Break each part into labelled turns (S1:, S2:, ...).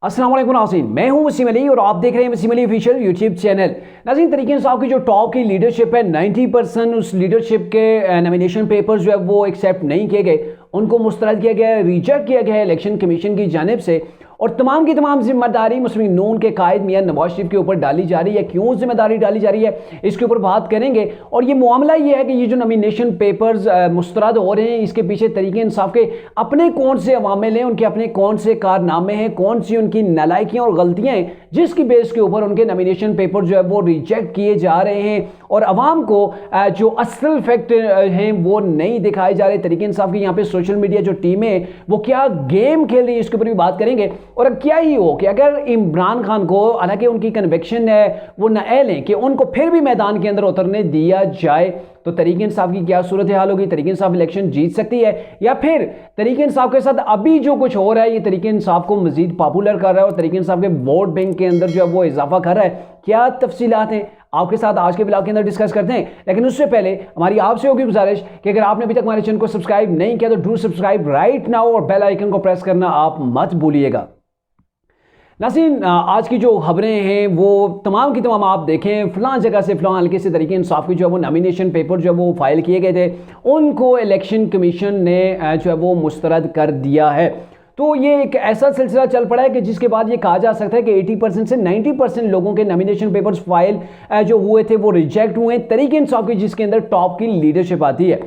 S1: अस्सलाम वालेकुम नाज़रीन, मैं हूं वसीम अली और आप देख रहे हैं Waseem Ali official YouTube channel. नाज़रीन, तरीके इंसाफ की जो टॉप की लीडरशिप है 90% उस लीडरशिप के नॉमिनेशन पेपर्स जो है वो एक्सेप्ट नहीं किए गए, उनको मुस्तरद किया गया है, रिजेक्ट किया गया है इलेक्शन कमीशन की जानिब से। और तमाम की तमाम जिम्मेदारी मुस्लिम नून के कायद मियां नवाज शरीफ के ऊपर डाली जा रही है। क्यों जिम्मेदारी डाली जा रही है, इसके ऊपर बात करेंगे। और ये मामला ये है कि ये जो नॉमिनेशन पेपर्स मुस्तरद हो रहे हैं, इसके पीछे तरीके इंसाफ के अपने कौन से अवामिल हैं, उनके अपने कौन से कारनामे हैं, कौन सी उनकी नालायकियां और गलतियां हैं, जिसकी बेस के ऊपर उनके नॉमिनेशन पेपर जो है वो रिजेक्ट किए जा रहे हैं और अवाम को जो असल फैक्ट हैं वो नहीं दिखाए जा रहे। तरीके इंसाफ की यहाँ पे सोशल मीडिया जो टीम है वो क्या गेम खेल रही है, इसके ऊपर भी बात करेंगे। और क्या ही हो कि अगर इमरान खान को, हालांकि उनकी कन्विक्शन है वो नाअहल है कि उनको फिर भी मैदान के अंदर उतरने दिया जाए, तो तरीके इंसाफ की क्या सूरत हाल होगी? तरीके इंसाफ इलेक्शन जीत सकती है या फिर तरीके इंसाफ के साथ अभी जो कुछ हो रहा है ये तरीके इंसाफ को मजीद पॉपुलर कर रहा है और तरीके इंसाफ के वोट बैंक के अंदर जो है वो इजाफा कर रहा है? क्या तफसीलात हैं आपके साथ आज के ब्लॉग के अंदर डिस्कस करते हैं। लेकिन उससे पहले हमारी आपसे होगी गुजारिश कि अगर आपने अभी तक हमारे चैनल को सब्सक्राइब नहीं किया तो डू सब्सक्राइब राइट नाउ और बेल आइकन को प्रेस करना आप मत भूलिएगा। नाज़रीन, आज की जो खबरें हैं वो तमाम की तमाम आप देखें, फ़लाँ जगह से फ़लाँ हल्के से तरीके इंसाफ की जो है वो नॉमिनेशन पेपर जो है वो फाइल किए गए थे, उनको इलेक्शन कमीशन ने जो है वो मुस्तरद कर दिया है। तो ये एक ऐसा सिलसिला चल पड़ा है कि जिसके बाद ये कहा जा सकता है कि 80% से 90% लोगों के नॉमिनेशन पेपर्स फाइल जो हुए थे वो रिजेक्ट हुए तरीके इंसाफ की, जिसके अंदर टॉप की लीडरशिप आती है।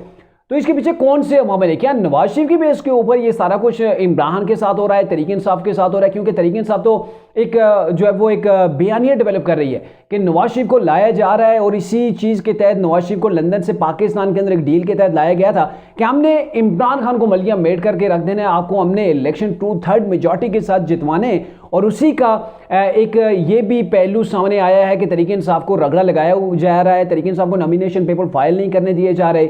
S1: तो इसके पीछे कौन से मामले हैं? क्या नवाज शरीफ की बेस के ऊपर ये सारा कुछ इमरान के साथ हो रहा है, तरीके इंसाफ के साथ हो रहा है? क्योंकि तरीके इंसाफ तो एक जो है वो एक बयानिया डेवलप कर रही है कि नवाज शरीफ को लाया जा रहा है और इसी चीज़ के तहत नवाज शरीफ को लंदन से पाकिस्तान के अंदर एक डील के तहत लाया गया था कि हमने इमरान खान को मलिया मेट करके रख देना है, आपको हमने इलेक्शन 2/3 मेजॉरिटी के साथ जितवाने। और उसी का एक ये भी पहलू सामने आया है कि तरीके इंसाफ को रगड़ा लगाया जा रहा है, तरीके इंसाफ को नॉमिनेशन पेपर फाइल नहीं करने दिए जा रहे,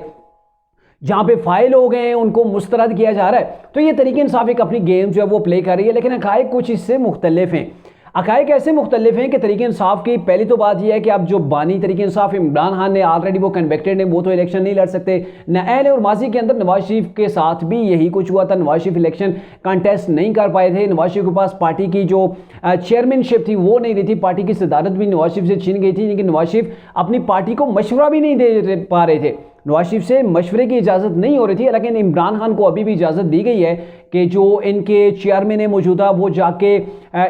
S1: जहां पे फाइल हो गए हैं उनको मुस्तरद किया जा रहा है। तो ये तरीके इंसाफ एक अपनी गेम जो है वो प्ले कर रही है, लेकिन हकायक कुछ इससे मुख्तलिफ हैं। हकायक ऐसे मुख्तलिफ हैं कि तरीके इंसाफ की पहली तो बात यह है कि अब जो बानी तरीके इंसाफ इमरान खान ने ऑलरेडी वो कन्विक्टेड है, वो तो इलेक्शन नहीं लड़ सकते, नाअहल है। और माजी के अंदर नवाज शरीफ के साथ भी यही कुछ हुआ था, नवाज शरीफ इलेक्शन कंटेस्ट नहीं कर पाए थे। नवाज शरीफ के पास पार्टी की जो चेयरमैनशिप थी वो नहीं रही थी, पार्टी की सदारत भी नवाज शरीफ से छीन गई थी, लेकिन नवाज शरीफ अपनी पार्टी को मशवरा भी नहीं दे पा रहे थे, नवाज शरीफ से मशवरे की इजाज़त नहीं हो रही थी। लेकिन इमरान खान को अभी भी इजाज़त दी गई है कि जो इनके चेयरमैन है मौजूदा, वो जाके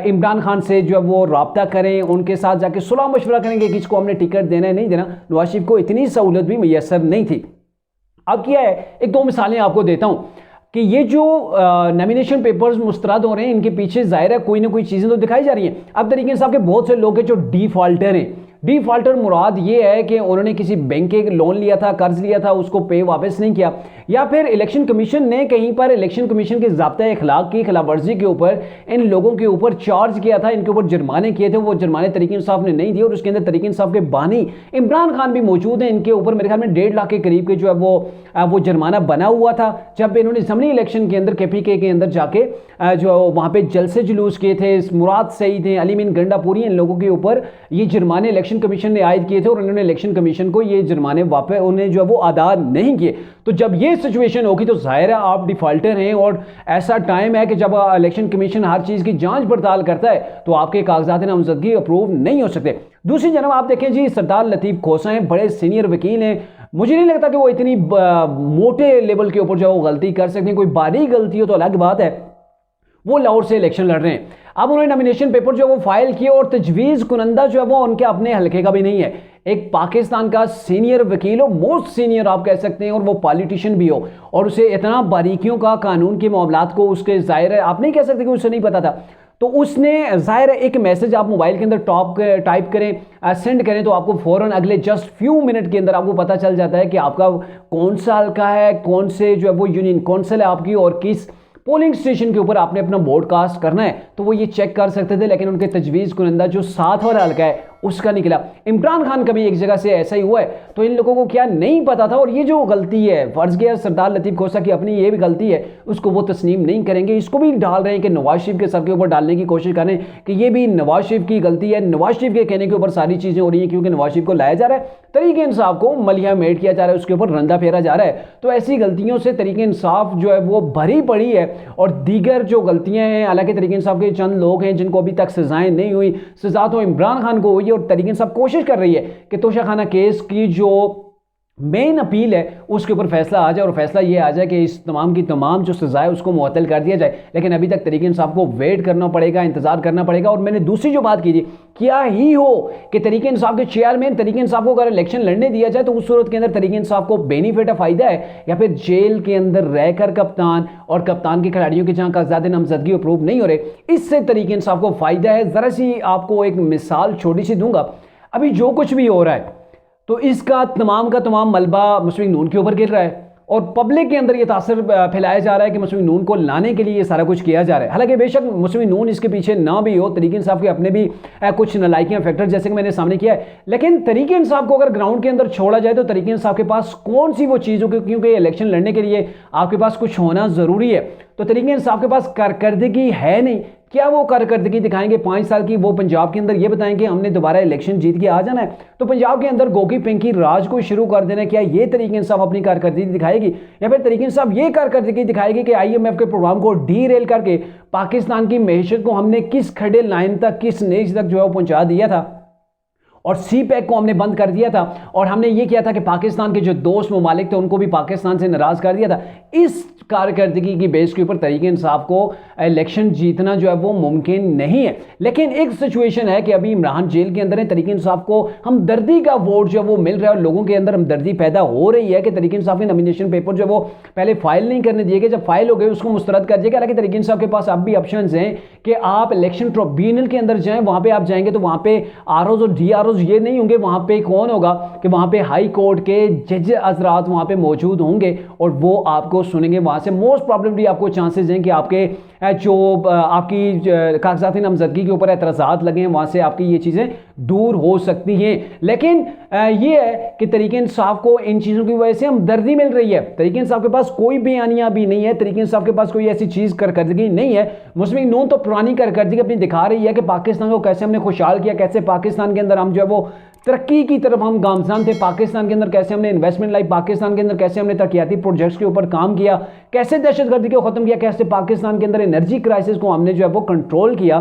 S1: इमरान खान से जो है वो रब्ता करें, उनके साथ जाके सुलह मशवरा करेंगे कि किसको हमने टिकट देना है नहीं देना। नवाज शरीफ को इतनी सहूलत भी मैसर नहीं थी। अब क्या है, एक दो मिसालें आपको देता हूँ कि ये जो नॉमिनेशन पेपर्स मुस्तरद हो रहे हैं, इनके पीछे जाहिर है कोई ना कोई चीज़ें तो दिखाई जा रही हैं। अब तरीके इंसाफ के बहुत से लोग हैं जो डिफॉल्टर हैं। डिफॉल्टर मुराद ये है कि उन्होंने किसी बैंक के लोन लिया था, कर्ज लिया था, उसको पे वापस नहीं किया, या फिर इलेक्शन कमीशन ने कहीं पर इलेक्शन कमीशन के ज़ाब्ता अखलाक की खिलाफवर्जी के ऊपर इन लोगों के ऊपर चार्ज किया था, इनके ऊपर जुर्माने किए थे, वो जुर्माने तरीके इंसाफ ने नहीं दिए। और उसके अंदर तरीके इंसाफ के बानी इमरान खान भी मौजूद हैं, इनके ऊपर मेरे ख्याल में 1.5 लाख के करीब के जो है वो जुर्माना बना हुआ था जब इन्होंने ज़मनी इलेक्शन के अंदर KPK के अंदर जाके जो वहाँ पे जलसे जुलूस किए थे। मुराद सईद थे, अली मीन गंडापुरी, इन लोगों के ऊपर ये जुर्माने इलेक्शन कमीशन ने आयद किए थे और इन्होंने इलेक्शन कमीशन को ये जुर्माने वापस उन्हें जो है वो अदा नहीं किए। तो जब ये सिचुएशन होगी तो जाहिर है आप डिफॉल्टर हैं और ऐसा टाइम है कि जब इलेक्शन कमीशन हर चीज़ की जांच पड़ताल करता है तो आपके कागजात नामजदगी अप्रूव नहीं हो सकते। दूसरी जानब आप देखें जी, सरदार लतीफ़ खोसा हैं, बड़े सीनियर वकील हैं, मुझे नहीं लगता कि वो इतनी मोटे लेवल के ऊपर जो वो गलती कर सकते हैं। कोई बारीक गलती हो तो अलग बात है, वो लाहौर से इलेक्शन लड़ रहे हैं। अब उन्होंने नॉमिनेशन पेपर जो वो फाइल किए और तजवीज़ कुनंदा जो है वो उनके अपने हल्के का भी नहीं है, एक पाकिस्तान का सीनियर वकील हो, मोस्ट सीनियर आप कह सकते हैं, और वो पॉलिटिशियन भी हो, और उसे इतना बारीकियों का कानून के मामलात को उसके ज़ाहिर है आप नहीं कह सकते कि उसे नहीं पता था। तो उसने ज़ाहिर है एक मैसेज आप मोबाइल के अंदर टाइप करें, सेंड करें, तो आपको फ़ौरन अगले जस्ट फ्यू मिनट के अंदर आपको पता चल जाता है कि आपका कौन सा हल्का है, कौन से जो है वो यूनियन कौंसिल है आपकी, और किस पोलिंग स्टेशन के ऊपर आपने अपना वोट कास्ट करना है। तो वो ये चेक कर सकते थे, लेकिन उनके तजवीज़ कुनंदा जो 7 वाला हल्का है उसका निकला। इमरान खान का भी एक जगह से ऐसा ही हुआ है। तो इन लोगों को क्या नहीं पता था, और ये जो गलती है फर्ज किया सरदार लतीफ़ खोसा की अपनी ये भी गलती है, उसको वो तस्लीम नहीं करेंगे। इसको भी डाल रहे हैं कि नवाज शरीफ के सर के ऊपर डालने की कोशिश करें कि ये भी नवाज शरीफ की गलती है, नवाज शरीफ के कहने के ऊपर सारी चीजें हो रही हैं, क्योंकि नवाज शरीफ को लाया जा रहा है, तरीके इंसाफ को मलिया मेट किया जा रहा है, उसके ऊपर रंदा फेरा जा रहा है। तो ऐसी गलतियों से तरीके इंसाफ जो है वो भरी पड़ी है। और दीगर जो गलतियां हैं, हालांकि तरीके इंसाफ के चंद लोग हैं जिनको अभी तक सजाएं नहीं हुई, सजा तो इमरान खान को हुई है, और तरीके इंसाफ कोशिश कर रही है कि तोशाखाना केस की जो मेन अपील है उसके ऊपर फैसला आ जाए, और फैसला ये आ जाए कि इस तमाम की तमाम जो सजा है उसको मुअत्तल कर दिया जाए। लेकिन अभी तक तरीके इंसाफ को वेट करना पड़ेगा, इंतजार करना पड़ेगा। और मैंने दूसरी जो बात की थी, क्या ही हो कि तरीके इंसाफ के चेयरमैन तरीके इंसाफ को अगर इलेक्शन लड़ने दिया जाए तो उस सूरत के अंदर तरीके इंसाफ को बेनिफिट है, फायदा है, या फिर जेल के अंदर रहकर कप्तान और कप्तान के खिलाड़ियों के जहां कागजात नामजदगी अप्रूव नहीं हो रहे, इससे तरीके इंसाफ को फायदा है। जरा सी आपको एक मिसाल छोटी सी दूंगा। अभी जो कुछ भी हो रहा है तो इसका तमाम का तमाम मलबा मुस्लिम नून के ऊपर गिर रहा है, और पब्लिक के अंदर ये तासर फैलाया जा रहा है कि मुस्लिम नून को लाने के लिए ये सारा कुछ किया जा रहा है। हालांकि बेशक मुस्लिम नून इसके पीछे ना भी हो, तरीके इंसाफ के अपने भी कुछ नालायकियां फैक्टर जैसे कि मैंने सामने किया है, लेकिन तरीके इंसाफ को अगर ग्राउंड के अंदर छोड़ा जाए तो तरीके इंसाफ के पास कौन सी वो चीज़ हो, क्योंकि इलेक्शन लड़ने के लिए आपके पास कुछ होना ज़रूरी है। तो तरीके इंसाफ के पास कारकर्दगी है नहीं। क्या वो कारकर्दगी दिखाएंगे 5 साल की? वो पंजाब के अंदर ये बताएंगे हमने दोबारा इलेक्शन जीत के आ जाना है, तो पंजाब के अंदर गोगी पिंकी राज को शुरू कर देना है। क्या ये तरीके इंसाफ अपनी कारकर्दगी दिखाएगी, या फिर तरीके इंसाफ ये कारकर्दगी दिखाएगी कि IMF के प्रोग्राम को डीरेल करके पाकिस्तान की मैशत को हमने किस खड़े लाइन तक, किस नेज तक जो है वो पहुंचा दिया था, और CPEC को हमने बंद कर दिया था, और हमने ये किया था कि पाकिस्तान के जो दोस्त ममालिक थे उनको भी पाकिस्तान से नाराज कर दिया था। इस कारकर्दगी की बेस के ऊपर तरीके इंसाफ को इलेक्शन जीतना जो है वो मुमकिन नहीं है। लेकिन एक सिचुएशन है कि अभी इमरान जेल के अंदर है, तरीके इंसाफ को हमदर्दी का वोट जो है वो मिल रहा है, और लोगों के अंदर हमदर्दी पैदा हो रही है कि तरीके इंसाफ के नॉमिनेशन पेपर जो है वो पहले फाइल नहीं करने दिए गए, जब फाइल हो गए उसको मुस्तरद कर दिया गया। हालांकि तरीके इंसाफ के पास अब भी ऑप्शन हैं कि आप इलेक्शन ट्रिब्यूनल के अंदर जाएं, वहां पर आप जाएंगे तो वहां पर ROs और DROs ये नहीं होंगे, वहां पे कौन होगा कि वहां पे हाई कोर्ट के जज हजरात वहां पे मौजूद होंगे, और वो आपको सुनेंगे। वहां से मोस्ट प्रॉब्लमली आपको चांसेस हैं कि आपके जो आपकी कागजाती नामजदगी के ऊपर एतराज़ात लगे हैं, वहां से आपकी ये चीज़ें दूर हो सकती हैं। लेकिन ये है कि तरीके इंसाफ को इन चीज़ों की वजह से हमदर्दी मिल रही है। तरीके इंसाफ के पास कोई बयानियां भी नहीं है, तरीके इंसाफ के पास कोई ऐसी चीज़ कारकर्दगी नहीं है। मुस्लिम नून तो पुरानी कारकर्दगी अपनी दिखा रही है कि पाकिस्तान को कैसे हमने खुशहाल किया, कैसे पाकिस्तान के अंदर हम जो है वो तरक्की की तरफ हम गामजान थे, पाकिस्तान के अंदर कैसे हमने इन्वेस्टमेंट लाई, पाकिस्तान के अंदर कैसे हमने तरक्याती प्रोजेक्ट्स के ऊपर काम किया, कैसे दहशतगर्दी को खत्म किया, कैसे पाकिस्तान के अंदर एनर्जी क्राइसिस को हमने जो है वो कंट्रोल किया।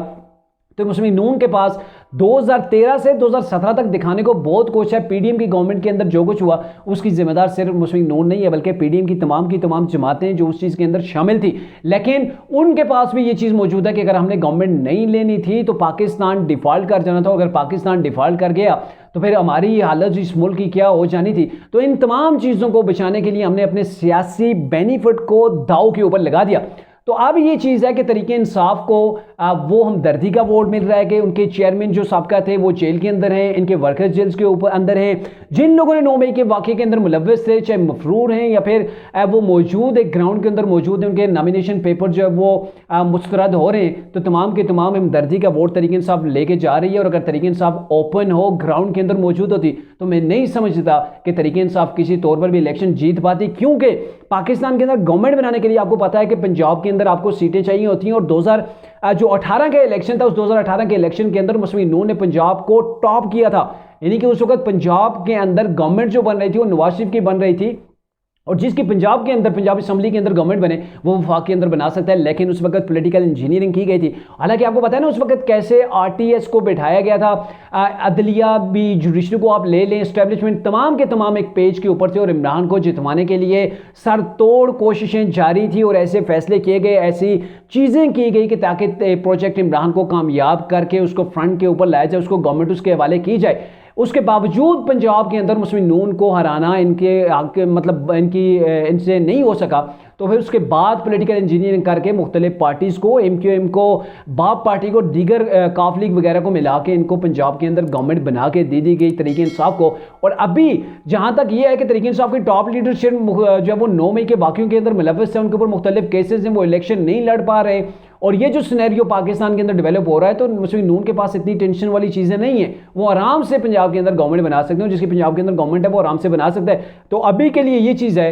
S1: तो मुस्लिम नून के पास 2013 से 2017 तक दिखाने को बहुत कुछ है। PDM की गवर्नमेंट के अंदर जो कुछ हुआ उसकी जिम्मेदार सिर्फ मुस्लिम नून नहीं है, बल्कि PDM की तमाम जमातें जो उस चीज़ के अंदर शामिल थी। लेकिन उनके पास भी ये चीज़ मौजूद है कि अगर हमने गवर्नमेंट नहीं लेनी थी तो पाकिस्तान डिफ़ॉल्ट कर जाना था। अगर पाकिस्तान डिफ़ॉल्ट कर गया तो फिर हमारी ये हालत इस मुल्क की क्या हो जानी थी। तो इन तमाम चीज़ों को बचाने के लिए हमने अपने सियासी बेनिफिट को दाव के ऊपर लगा दिया। तो अब ये चीज़ है कि तरीके इंसाफ को वो हमदर्दी का वोट मिल रहा है कि उनके चेयरमैन जो साबका थे वो जेल के अंदर हैं, इनके वर्कर्स जेल्स के ऊपर अंदर हैं। जिन लोगों ने 9 मई के वाक़े के अंदर मुलव्वस थे, चाहे मफरूर हैं या फिर वो मौजूद एक ग्राउंड के अंदर मौजूद हैं, उनके नॉमिनेशन पेपर जो है वो मुस्तरद हो रहे हैं। तो तमाम के तमाम हमदर्दी का वोट तरीके इंसाफ लेके जा रही है। और अगर तरीके इंसाफ ओपन हो, ग्राउंड के अंदर मौजूद होती, तो मैं नहीं समझता कि तरीके इंसाफ किसी तौर पर भी इलेक्शन जीत पाती। क्योंकि पाकिस्तान के अंदर गवर्नमेंट बनाने के लिए आपको पता है कि पंजाब के अंदर आपको सीटें चाहिए होती हैं, और 2018 का इलेक्शन था, उस 2018 के इलेक्शन के अंदर मुस्लिम नून ने पंजाब को टॉप किया था। यानी कि उस वक्त पंजाब के अंदर गवर्नमेंट जो बन रही थी वो नवाज शरीफ की बन रही थी, और जिसकी पंजाब के अंदर पंजाब असेंबली के अंदर गवर्नमेंट बने वो वफाक के अंदर बना सकता है। लेकिन उस वक्त पॉलिटिकल इंजीनियरिंग की गई थी। हालांकि आपको पता है ना उस वक्त कैसे RTS को बैठाया गया था, अदलिया भी, जुडिशरी को आप ले लें, एस्टेब्लिशमेंट तमाम के तमाम एक पेज के ऊपर थे, और इमरान को जितवाने के लिए सरतोड़ कोशिशें जारी थी, और ऐसे फैसले किए गए, ऐसी चीज़ें की गई कि ताकि प्रोजेक्ट इमरान को कामयाब करके उसको फ्रंट के ऊपर लाया जाए, उसको गवर्नमेंट उसके हवाले की जाए। उसके बावजूद पंजाब के अंदर मुस्लिम नून को हराना इनसे नहीं हो सका। तो फिर उसके बाद पॉलिटिकल इंजीनियरिंग करके मुख्तलिफ पार्टीज़ को, MQM को, बाप पार्टी को, दीगर काफ लीग वगैरह को मिला के इनको पंजाब के अंदर गवर्नमेंट बना के दी गई तरीके इंसाफ को। और अभी जहाँ तक ये है कि तरीके इंसाफ की टॉप लीडरशिप जो है वो 9 मई के वाक़ियों के अंदर मुलव्वस है, उनके ऊपर मुख्तलिफ केसेज हैं, वो इलेक्शन नहीं लड़ पा रहे, और ये जो सिनेरियो पाकिस्तान के अंदर डेवलप हो रहा है, तो मुस्लिम नून के पास इतनी टेंशन वाली चीज़ें नहीं है, वो आराम से पंजाब के अंदर गवर्नमेंट बना सकते हैं, जिसकी पंजाब के अंदर गवर्नमेंट है वो आराम से बना सकता है। तो अभी के लिए ये चीज़ है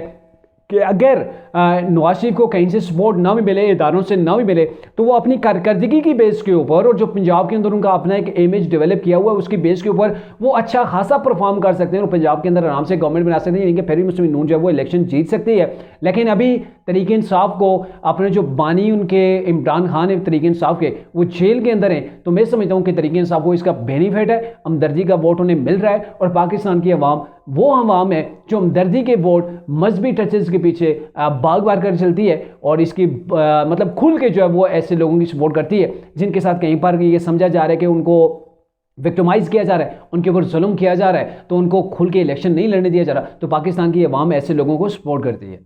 S1: कि अगर नवाज शरीफ को कहीं से सपोर्ट ना भी मिले, इदारों से ना भी मिले, तो वो अपनी कारकर्दगी की बेस के ऊपर और जो पंजाब के अंदर उनका अपना एक इमेज डेवलप किया हुआ है उसकी बेस के ऊपर वो अच्छा खासा परफॉर्म कर सकते हैं और पंजाब के अंदर आराम से गवर्नमेंट बना सकते हैं, यानी कि फिर भी मुस्लिम नून जो है वो इलेक्शन जीत सकती है। लेकिन अभी तरीके इंसाफ को अपने जो बानी उनके इमरान खान है तरीके इंसाफ के, वो जेल के अंदर हैं, तो मैं समझता हूँ कि तरीके इंसाफ को इसका बेनिफिट है, हमदर्दी का वोट उन्हें मिल रहा है और पाकिस्तान की अवाम वो अवाम है जो हमदर्दी के वोट मजहबी टचेस के पीछे भाग भाग कर चलती है और इसकी मतलब खुल के जो है वो ऐसे लोगों की सपोर्ट करती है जिनके साथ कहीं पर ये समझा जा रहा है कि उनको विक्टिमाइज किया जा रहा है, उनके ऊपर जुल्म किया जा रहा है, तो उनको खुल के इलेक्शन नहीं लड़ने दिया जा रहा, तो पाकिस्तान की अवाम ऐसे लोगों को सपोर्ट करती है।